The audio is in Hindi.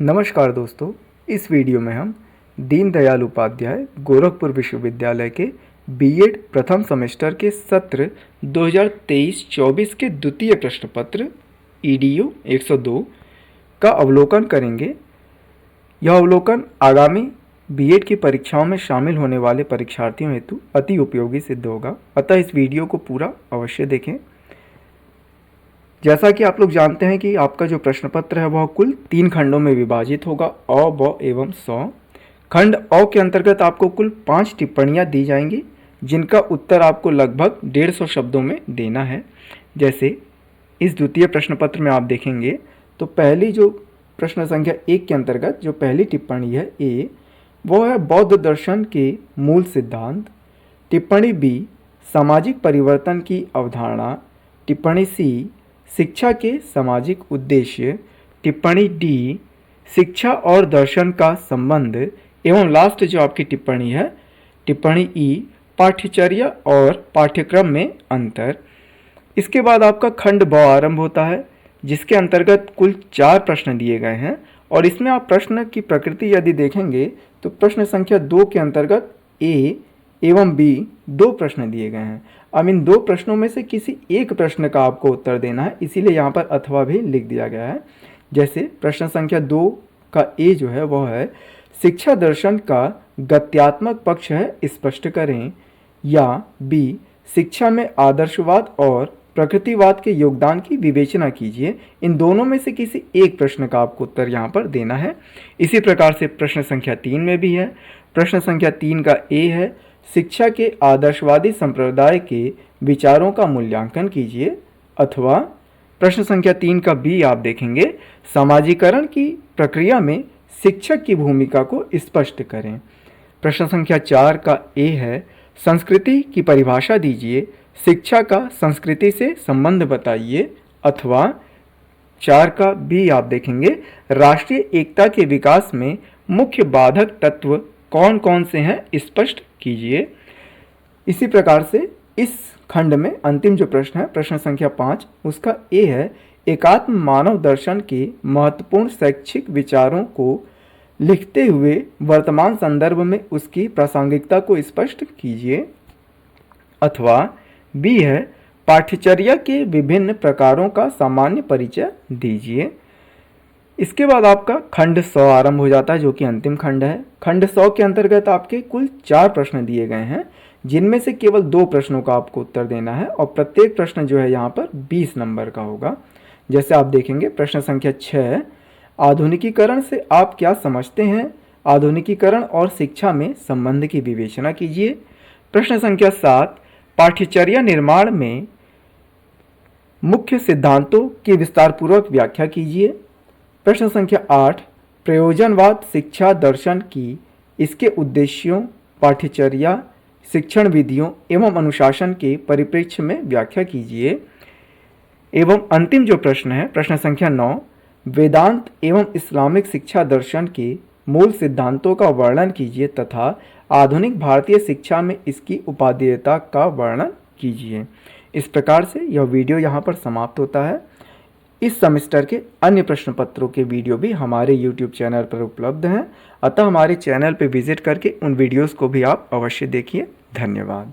नमस्कार दोस्तों, इस वीडियो में हम दीनदयाल उपाध्याय गोरखपुर विश्वविद्यालय के बीएड प्रथम सेमेस्टर के सत्र 2023-24 के द्वितीय प्रश्न पत्र ईडीयू 102 का अवलोकन करेंगे। यह अवलोकन आगामी बीएड की परीक्षाओं में शामिल होने वाले परीक्षार्थियों हेतु अति उपयोगी सिद्ध होगा, अतः इस वीडियो को पूरा अवश्य देखें। जैसा कि आप लोग जानते हैं कि आपका जो प्रश्न पत्र है वह कुल 3 खंडों में विभाजित होगा, अ, ब एवं स। खंड अ के अंतर्गत आपको कुल 5 टिप्पणियां दी जाएंगी, जिनका उत्तर आपको लगभग 150 शब्दों में देना है। जैसे इस द्वितीय प्रश्न पत्र में आप देखेंगे तो पहली जो प्रश्न संख्या 1 के अंतर्गत जो पहली टिप्पणी है ए, वह है बौद्ध दर्शन के मूल सिद्धांत। टिप्पणी बी, सामाजिक परिवर्तन की अवधारणा। टिप्पणी सी, शिक्षा के सामाजिक उद्देश्य। टिप्पणी डी, शिक्षा और दर्शन का संबंध। एवं लास्ट जो आपकी टिप्पणी है, टिप्पणी ई, पाठ्यचर्या और पाठ्यक्रम में अंतर। इसके बाद आपका खंड ब आरंभ होता है, जिसके अंतर्गत कुल 4 प्रश्न दिए गए हैं और इसमें आप प्रश्न की प्रकृति यदि देखेंगे तो प्रश्न संख्या 2 के अंतर्गत ए एवं बी 2 प्रश्न दिए गए हैं। अब इन 2 प्रश्नों में से किसी एक प्रश्न का आपको उत्तर देना है, इसीलिए यहाँ पर अथवा भी लिख दिया गया है। जैसे प्रश्न संख्या 2 का ए जो है वह है शिक्षा दर्शन का गत्यात्मक पक्ष है, स्पष्ट करें। या बी, शिक्षा में आदर्शवाद और प्रकृतिवाद के योगदान की विवेचना कीजिए। इन दोनों में से किसी एक प्रश्न का आपको उत्तर यहाँ पर देना है। इसी प्रकार से प्रश्न संख्या 3 में भी है। प्रश्न संख्या 3 का ए है शिक्षा के आदर्शवादी संप्रदाय के विचारों का मूल्यांकन कीजिए। अथवा प्रश्न संख्या 3 का बी आप देखेंगे समाजीकरण की प्रक्रिया में शिक्षक की भूमिका को स्पष्ट करें। प्रश्न संख्या 4 का ए है संस्कृति की परिभाषा दीजिए, शिक्षा का संस्कृति से संबंध बताइए। अथवा 4 का बी आप देखेंगे राष्ट्रीय एकता के विकास में मुख्य बाधक तत्व कौन कौन से हैं, स्पष्ट कीजिए। इसी प्रकार से इस खंड में अंतिम जो प्रश्न है, प्रश्न संख्या 5, उसका ए है एकात्म मानव दर्शन के महत्वपूर्ण शैक्षिक विचारों को लिखते हुए वर्तमान संदर्भ में उसकी प्रासंगिकता को स्पष्ट कीजिए। अथवा बी है पाठ्यचर्या के विभिन्न प्रकारों का सामान्य परिचय दीजिए। इसके बाद आपका खंड 100 आरंभ हो जाता है, जो कि अंतिम खंड है। खंड 100 के अंतर्गत आपके कुल 4 प्रश्न दिए गए हैं, जिनमें से केवल 2 प्रश्नों का आपको उत्तर देना है और प्रत्येक प्रश्न जो है यहाँ पर 20 नंबर का होगा। जैसे आप देखेंगे प्रश्न संख्या 6, आधुनिकीकरण से आप क्या समझते हैं, आधुनिकीकरण और शिक्षा में संबंध की विवेचना कीजिए। प्रश्न संख्या 7, पाठ्यचर्या निर्माण में मुख्य सिद्धांतों की विस्तारपूर्वक व्याख्या कीजिए। प्रश्न संख्या 8, प्रयोजनवाद शिक्षा दर्शन की इसके उद्देश्यों, पाठ्यचर्या, शिक्षण विधियों एवं अनुशासन के परिप्रेक्ष्य में व्याख्या कीजिए। एवं अंतिम जो प्रश्न है, प्रश्न संख्या 9, वेदांत एवं इस्लामिक शिक्षा दर्शन के मूल सिद्धांतों का वर्णन कीजिए तथा आधुनिक भारतीय शिक्षा में इसकी उपादेयता का वर्णन कीजिए। इस प्रकार से यह वीडियो यहाँ पर समाप्त होता है। इस सेमेस्टर के अन्य प्रश्न पत्रों के वीडियो भी हमारे YouTube चैनल पर उपलब्ध हैं, अतः हमारे चैनल पर विजिट करके उन वीडियोस को भी आप अवश्य देखिए। धन्यवाद।